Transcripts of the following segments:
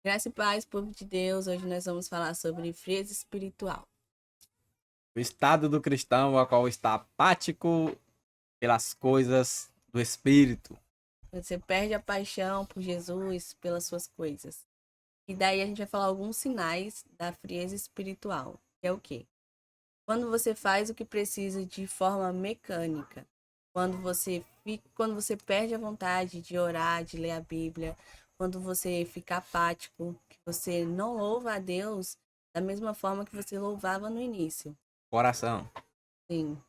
Graça e paz, povo de Deus. Hoje nós vamos falar sobre frieza espiritual. O estado do cristão, a qual está apático pelas coisas do espírito. Você perde a paixão por Jesus, pelas suas coisas. E daí a gente vai falar alguns sinais da frieza espiritual. Que é o quê? Quando você faz o que precisa de forma mecânica. Quando você perde a vontade de orar, de ler a Bíblia. Quando você fica apático, que você não louva a Deus da mesma forma que você louvava no início. Coração. Sim.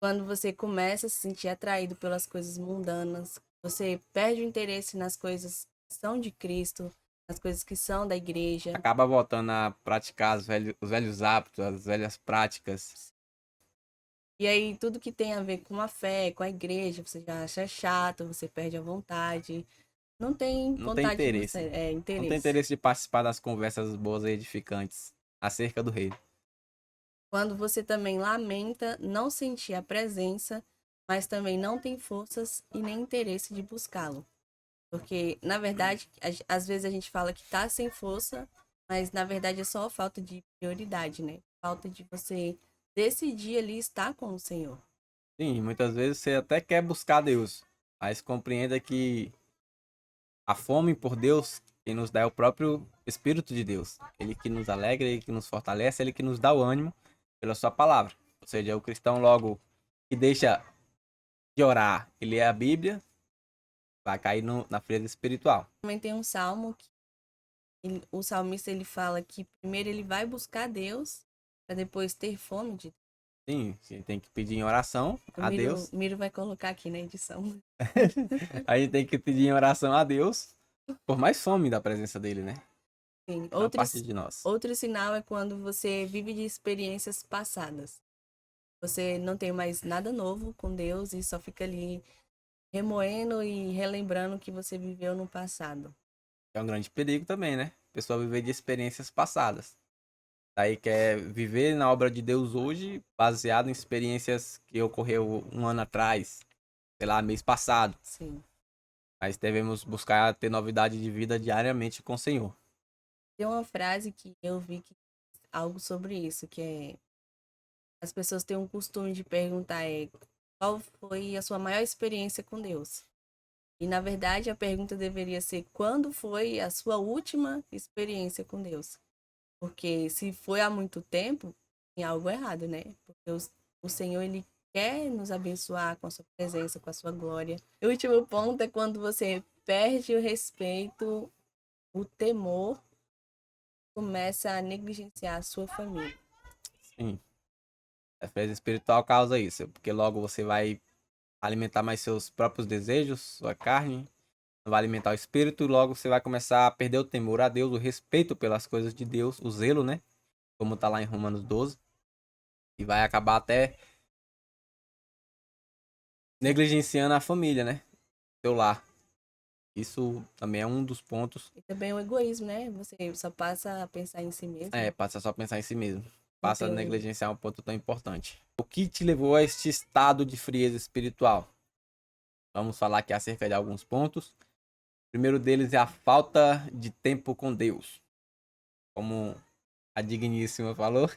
Quando você começa a se sentir atraído pelas coisas mundanas, você perde o interesse nas coisas que são de Cristo, nas coisas que são da igreja. Acaba voltando a praticar os velhos hábitos, as velhas práticas. E aí, tudo que tem a ver com a fé, com a igreja, você já acha chato, você perde a vontade. Não tem Não tem vontade de você, interesse. Não tem interesse. interesse de participar das conversas boas e edificantes acerca do rei. Quando você também lamenta não sentir a presença, mas também não tem forças e nem interesse de buscá-lo. Porque, na verdade, às vezes a gente fala que tá sem força, mas na verdade é só falta de prioridade, né? Falta de você decidir ali estar com o Senhor. Sim, muitas vezes você até quer buscar Deus, mas compreenda que a fome por Deus, quem nos dá é o próprio Espírito de Deus. Ele que nos alegra, ele que nos fortalece, ele que nos dá o ânimo pela sua palavra. Ou seja, o cristão logo que deixa de orar e ler a Bíblia, vai cair na frieza espiritual. Também tem um salmo que o salmista ele fala que primeiro ele vai buscar Deus para depois ter fome de Deus. Sim, você tem que pedir em oração O a Deus. Miro vai colocar aqui na edição. A gente tem que pedir em oração a Deus por mais fome da presença dele, né? Sim. Não a partir de nós. Outro sinal é quando você vive de experiências passadas. Você não tem mais nada novo com Deus e só fica ali remoendo e relembrando o que você viveu no passado. É um grande perigo também, né? A pessoa viver de experiências passadas. Daí quer viver na obra de Deus hoje, baseado em experiências que ocorreu um ano atrás, sei lá, mês passado. Sim. Mas devemos buscar ter novidade de vida diariamente com o Senhor. Tem uma frase que eu vi que algo sobre isso, que é as pessoas têm um costume de perguntar qual foi a sua maior experiência com Deus? E na verdade a pergunta deveria ser quando foi a sua última experiência com Deus? Porque se foi há muito tempo, tem algo errado, né? Porque o Senhor ele quer nos abençoar com a sua presença, com a sua glória. E o último ponto é quando você perde o respeito, o temor, começa a negligenciar a sua família. Sim, a frieza espiritual causa isso, porque logo você vai alimentar mais seus próprios desejos, sua carne, não vai alimentar o espírito, e logo você vai começar a perder o temor a Deus, o respeito pelas coisas de Deus, o zelo, né? Como tá lá em Romanos 12, e vai acabar até negligenciando a família, né? Seu lar. Isso também é um dos pontos. E também o egoísmo, né? Você só passa a pensar em si mesmo. Passa só a pensar em si mesmo. Não Passa a tem. negligenciar um ponto tão importante. O que te levou a este estado de frieza espiritual? Vamos falar aqui acerca de alguns pontos. O primeiro deles é a falta de tempo com Deus. Como a digníssima falou,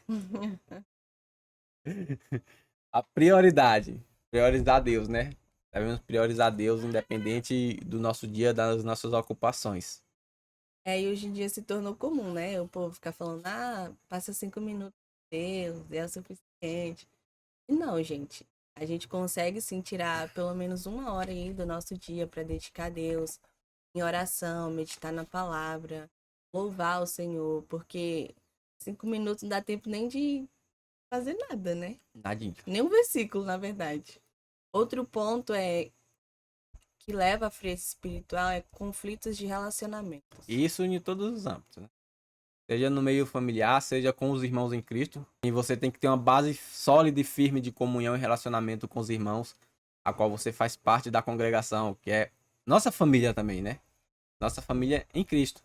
a prioridade. Priorizar Deus, né? Devemos priorizar Deus independente do nosso dia, das nossas ocupações. É, e hoje em dia se tornou comum, né? O povo ficar falando, passa 5 minutos com Deus, é o suficiente. E não, gente. A gente consegue sim tirar pelo menos 1 hora aí do nosso dia para dedicar a Deus, em oração, meditar na palavra, louvar o Senhor, porque 5 minutos não dá tempo nem de fazer nada, né? Nadinha. Nem um versículo, na verdade. Outro ponto que leva à frieza espiritual é conflitos de relacionamentos. E isso em todos os âmbitos, né? Seja no meio familiar, seja com os irmãos em Cristo. E você tem que ter uma base sólida e firme de comunhão e relacionamento com os irmãos, a qual você faz parte da congregação, que é nossa família também, né? Nossa família em Cristo.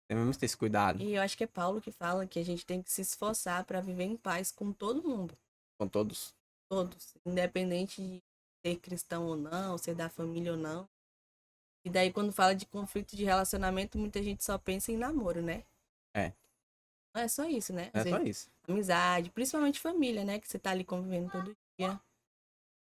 Devemos ter esse cuidado E eu acho que é Paulo que fala que a gente tem que se esforçar para viver em paz com todo mundo, com todos. todos, independente de ser cristão ou não, ser da família ou não. E daí, quando fala de conflito de relacionamento, muita gente só pensa em namoro, né? É, Não é só isso, né? não Às é só vezes, isso. amizade, principalmente família, né? Que você tá ali convivendo todo dia.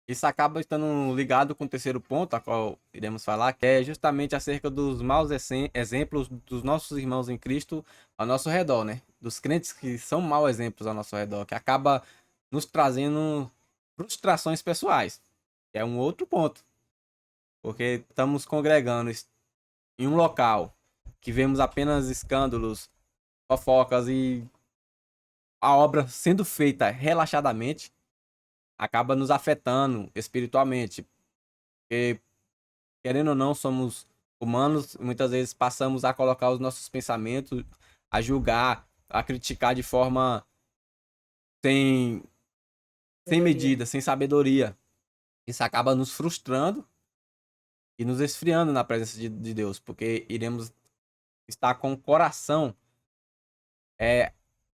Isso acaba estando ligado com o terceiro ponto, a qual iremos falar, que é justamente acerca dos maus exemplos dos nossos irmãos em Cristo ao nosso redor, né? Dos crentes que são maus exemplos ao nosso redor, que acaba nos trazendo frustrações pessoais, que é um outro ponto, porque estamos congregando em um local que vemos apenas escândalos, fofocas e a obra sendo feita relaxadamente, acaba nos afetando espiritualmente, porque querendo ou não, somos humanos, muitas vezes passamos a colocar os nossos pensamentos, a julgar, a criticar de forma sem, sem Sabedoria. medida, sem sabedoria. Isso acaba nos frustrando e nos esfriando na presença de Deus, porque iremos estar com o coração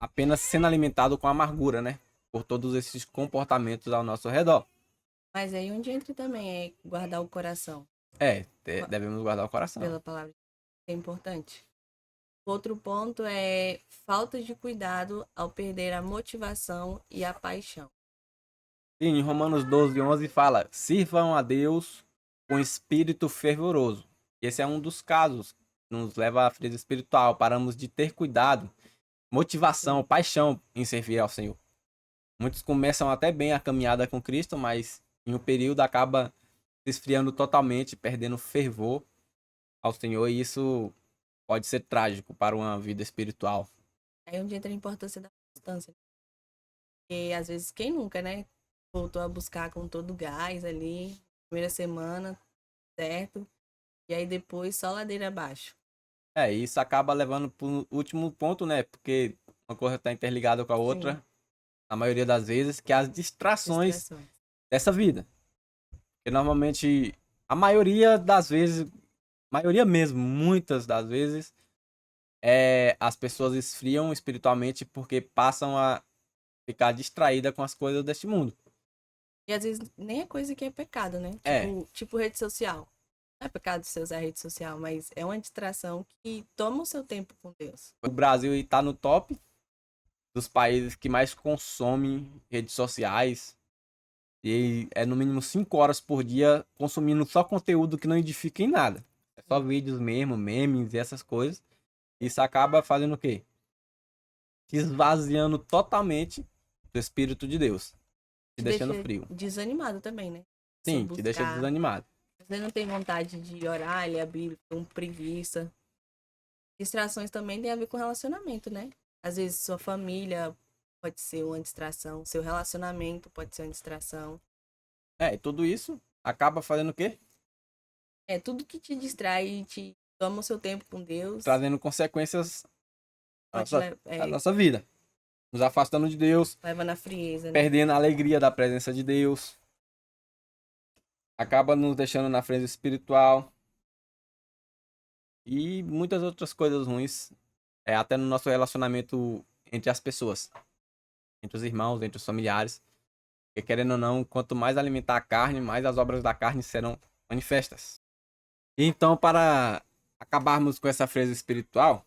apenas sendo alimentado com amargura, né? Por todos esses comportamentos ao nosso redor. Mas aí onde entra também é guardar o coração. Devemos guardar o coração. Pela palavra é importante. Outro ponto é falta de cuidado ao perder a motivação e a paixão. Sim, em Romanos 12:11 fala: sirvam a Deus com espírito fervoroso. Esse é um dos casos que nos leva à frieza espiritual. Paramos de ter cuidado, motivação, Sim. paixão em servir ao Senhor. Muitos começam até bem a caminhada com Cristo, mas em um período acaba se esfriando totalmente, perdendo fervor ao Senhor, e isso pode ser trágico para uma vida espiritual. Aí onde entra a importância da constância. Porque às vezes quem nunca, né? Voltou a buscar com todo o gás ali, primeira semana, certo? E aí depois só ladeira abaixo. Isso acaba levando para o último ponto, né? Porque uma coisa está interligada com a Sim, outra, na maioria das vezes, que é as distrações distrações. dessa vida. Porque normalmente, a maioria das vezes, maioria mesmo, muitas das vezes, as pessoas esfriam espiritualmente porque passam a ficar distraída com as coisas deste mundo. E às vezes nem é coisa que é pecado, né? É, Tipo rede social. Não é pecado você usar rede social, mas é uma distração que toma o seu tempo com Deus. o Brasil está no top dos países que mais consomem redes sociais. E é no mínimo 5 horas por dia consumindo só conteúdo que não edifica em nada. É só vídeos mesmo, memes e essas coisas. Isso acaba fazendo o quê? Se esvaziando totalmente do Espírito de Deus. Te Te deixando deixa frio. desanimado também, né? Você Sim, te deixa buscar. desanimado. Você não tem vontade de orar, ler a Bíblia, com preguiça. Distrações também tem a ver com relacionamento, né? Às vezes sua família pode ser uma distração, seu relacionamento pode ser uma distração. E tudo isso acaba fazendo o quê? É tudo que te distrai e te toma o seu tempo com Deus, Trazendo consequências pode te à nossa vida. Nos afastando de Deus, leva na frieza, né? perdendo a alegria da presença de Deus. Acaba nos deixando na frente espiritual. E muitas outras coisas ruins, até no nosso relacionamento entre as pessoas, entre os irmãos, entre os familiares. Porque querendo ou não, quanto mais alimentar a carne, mais as obras da carne serão manifestas. E então, para acabarmos com essa freza espiritual,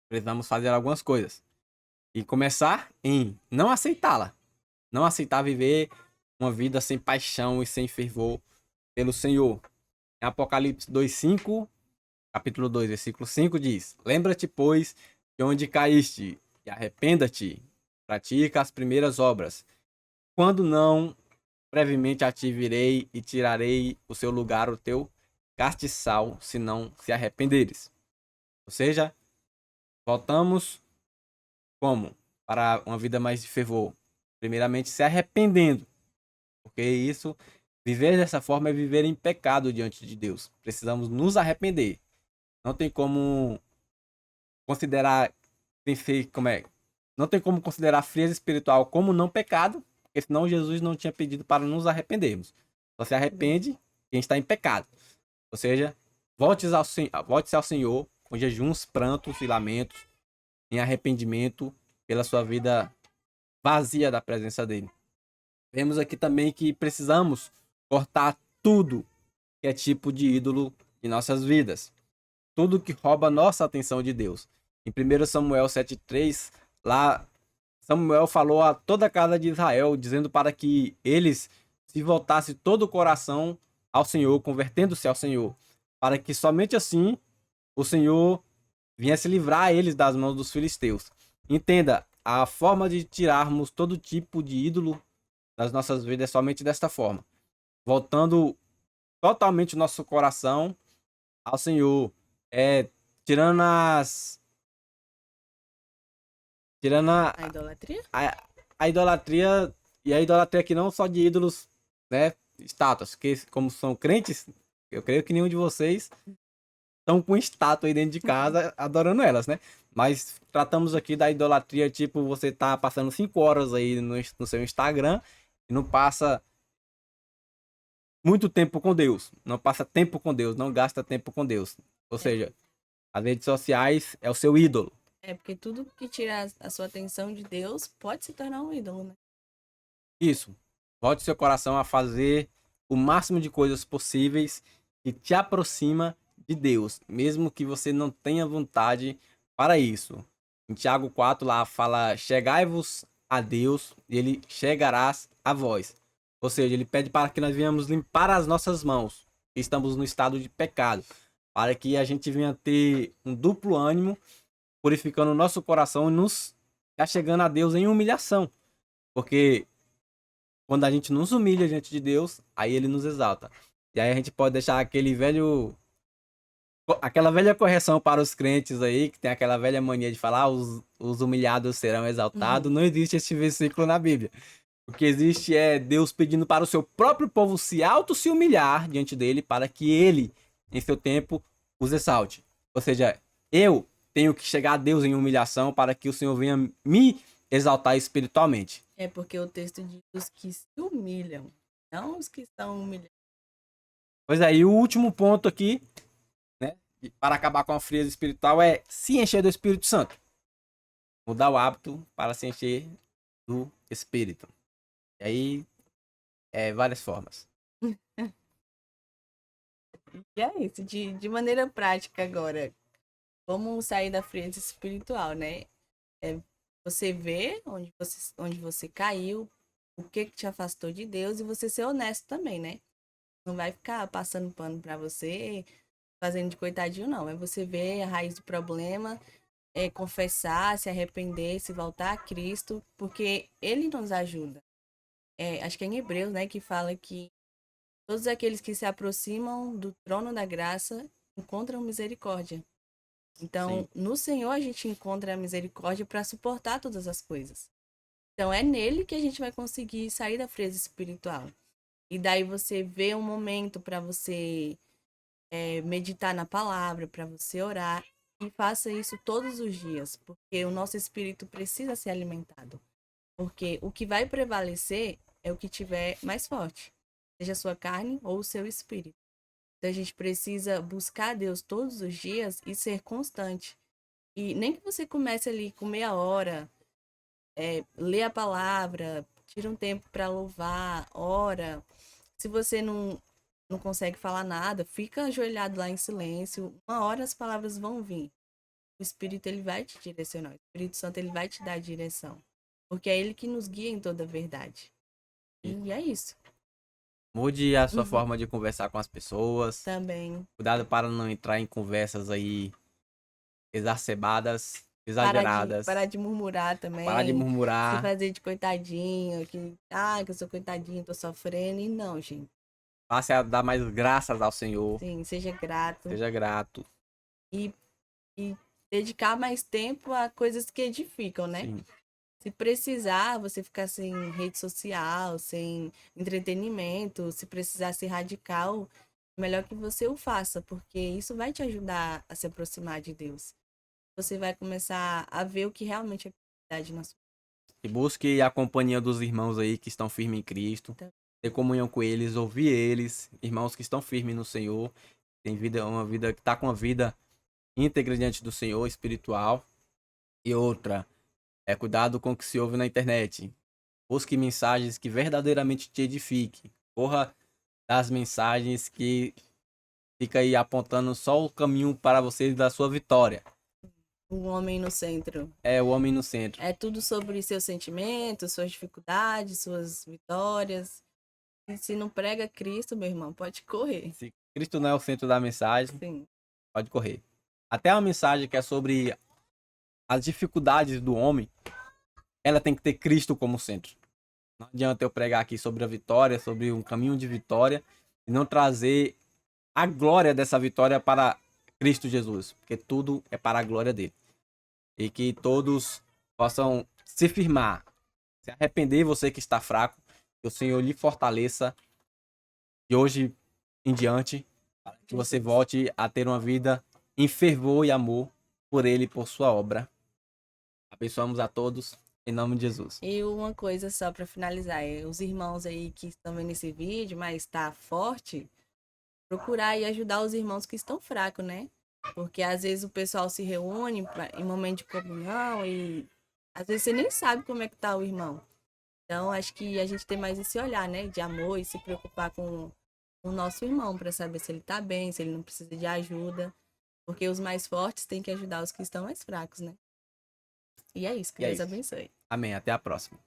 precisamos fazer algumas coisas. E começar em não aceitá-la. Não aceitar viver uma vida sem paixão e sem fervor pelo Senhor. Em Apocalipse 2:5, capítulo 2, versículo 5 diz: lembra-te, pois, de onde caíste, e arrependa-te, pratica as primeiras obras. Quando não, brevemente a ti virei e tirarei o seu lugar, o teu castiçal, se não se arrependeres. Ou seja, voltamos como? Para uma vida mais de fervor. Primeiramente, se arrependendo, porque isso, viver dessa forma é viver em pecado diante de Deus. Precisamos nos arrepender. Não tem como considerar como é? Não tem como considerar a frieza espiritual como não pecado, porque senão Jesus não tinha pedido para nos arrependermos. Só se arrepende quem está em pecado. Ou seja, volte-se ao Senhor com jejuns, prantos e lamentos, em arrependimento pela sua vida vazia da presença dele. Vemos aqui também que precisamos cortar tudo que é tipo de ídolo em nossas vidas. Tudo que rouba nossa atenção de Deus. Em 1 Samuel 7,3, lá Samuel falou a toda a casa de Israel, dizendo para que eles se voltassem todo o coração ao Senhor, convertendo-se ao Senhor, para que somente assim o Senhor viesse livrar eles das mãos dos filisteus. Entenda, a forma de tirarmos todo tipo de ídolo das nossas vidas é somente desta forma, voltando totalmente o nosso coração ao Senhor, tirando tirando A idolatria? a, a idolatria, e a idolatria aqui não só de ídolos, né, estátuas, que como são crentes, eu creio que nenhum de vocês estão com estátua aí dentro de casa adorando elas, né? Mas tratamos aqui da idolatria, tipo, você tá passando 5 horas aí no seu Instagram e não passa muito tempo com Deus, não passa tempo com Deus, não gasta tempo com Deus. Ou É, seja, as redes sociais é o seu ídolo. é porque tudo que tira a sua atenção de Deus pode se tornar um ídolo, né? Isso. Volte seu coração a fazer o máximo de coisas possíveis que te aproxima de Deus, mesmo que você não tenha vontade para isso. Em Tiago 4 lá fala: "Chegai-vos a Deus, e ele chegarás a vós." Ou seja, ele pede para que nós venhamos limpar as nossas mãos, que estamos no estado de pecado, para que a gente venha ter um duplo ânimo, purificando o nosso coração e nos achegando a Deus em humilhação. Porque quando a gente nos humilha diante de Deus, aí ele nos exalta. E aí a gente pode deixar aquela velha correção para os crentes aí, que tem aquela velha mania de falar: os humilhados serão exaltados. Uhum. Não existe esse versículo na Bíblia. O que existe é Deus pedindo para o seu próprio povo se humilhar diante dele, para que ele, em seu tempo, os exalte. Ou seja, eu tenho que chegar a Deus em humilhação para que o Senhor venha me exaltar espiritualmente. É porque o texto diz os que se humilham, não os que estão humilhados. Pois é, e o último ponto aqui, né, para acabar com a frieza espiritual é se encher do Espírito Santo. Mudar o hábito para se encher do Espírito. E aí, várias formas. E é isso, de maneira prática agora. Vamos sair da frieza espiritual, né? É, você vê onde você caiu, o que que te afastou de Deus e você ser honesto também, né? Não vai ficar passando pano pra você, fazendo de coitadinho, não. É você ver a raiz do problema, confessar, se arrepender, se voltar a Cristo, porque Ele nos ajuda. Acho que é em Hebreus, né, que fala que todos aqueles que se aproximam do trono da graça encontram misericórdia. Sim. Então, no Senhor a gente encontra a misericórdia para suportar todas as coisas. Então, é nele que a gente vai conseguir sair da frieza espiritual. E daí você vê um momento para você meditar na palavra, para você orar. E faça isso todos os dias, porque o nosso espírito precisa ser alimentado. Porque o que vai prevalecer é o que tiver mais forte, seja a sua carne ou o seu espírito. Então a gente precisa buscar Deus todos os dias e ser constante. E nem que você comece ali com meia hora, lê a palavra, tira um tempo para louvar, ora. Se você não consegue falar nada, fica ajoelhado lá em silêncio. Uma hora as palavras vão vir. O Espírito ele vai te direcionar. O Espírito Santo ele vai te dar a direção. Porque é ele que nos guia em toda a verdade. E é isso. Mude a sua Uhum. forma de conversar com as pessoas. Também. Cuidado para não entrar em conversas aí exacerbadas, Parar exageradas. de murmurar Parar de também. Se murmurar. fazer de coitadinho, que eu sou coitadinho, tô sofrendo. E não, gente. Passe a dar mais graças ao Senhor. Sim, seja grato. Seja grato. E, e dedicar mais tempo a coisas que edificam, né? Sim. Se precisar, você ficar sem rede social, sem entretenimento, se precisar ser radical, melhor que você o faça, porque isso vai te ajudar a se aproximar de Deus. Você vai começar a ver o que realmente é prioridade na sua E busque a companhia dos irmãos aí que estão firmes em Cristo. vida. Ter comunhão com eles, ouvir eles. Irmãos que estão firmes no Senhor. Tem vida, uma vida que está com a vida íntegra diante do Senhor, espiritual. E outra, cuidado com o que se ouve na internet. Busque mensagens que verdadeiramente te edifiquem. Corra das mensagens que fica aí apontando só o caminho para você da sua vitória. O homem no centro. É o homem no centro. É tudo sobre seus sentimentos, suas dificuldades, suas vitórias. E se não prega Cristo, meu irmão, pode correr. Se Cristo não é o centro da mensagem, Sim, pode correr. Até uma mensagem que é sobre as dificuldades do homem, ela tem que ter Cristo como centro. Não adianta eu pregar aqui sobre a vitória, sobre um caminho de vitória, e não trazer a glória dessa vitória para Cristo Jesus, porque tudo é para a glória dele. E que todos possam se firmar, se arrepender, você que está fraco, que o Senhor lhe fortaleça de hoje em diante, para que você volte a ter uma vida em fervor e amor por ele e por sua obra. Abençoamos a todos, em nome de Jesus. e uma coisa só para finalizar, os irmãos aí que estão vendo esse vídeo, mas está forte, procurar e ajudar os irmãos que estão fracos, né? Porque às vezes o pessoal se reúne em momento de comunhão e às vezes você nem sabe como é que tá o irmão. Então acho que a gente tem mais esse olhar, né, de amor e se preocupar com o nosso irmão para saber se ele tá bem, se ele não precisa de ajuda, porque os mais fortes têm que ajudar os que estão mais fracos, né? E é isso, que E é Deus isso. abençoe. Amém. Até a próxima.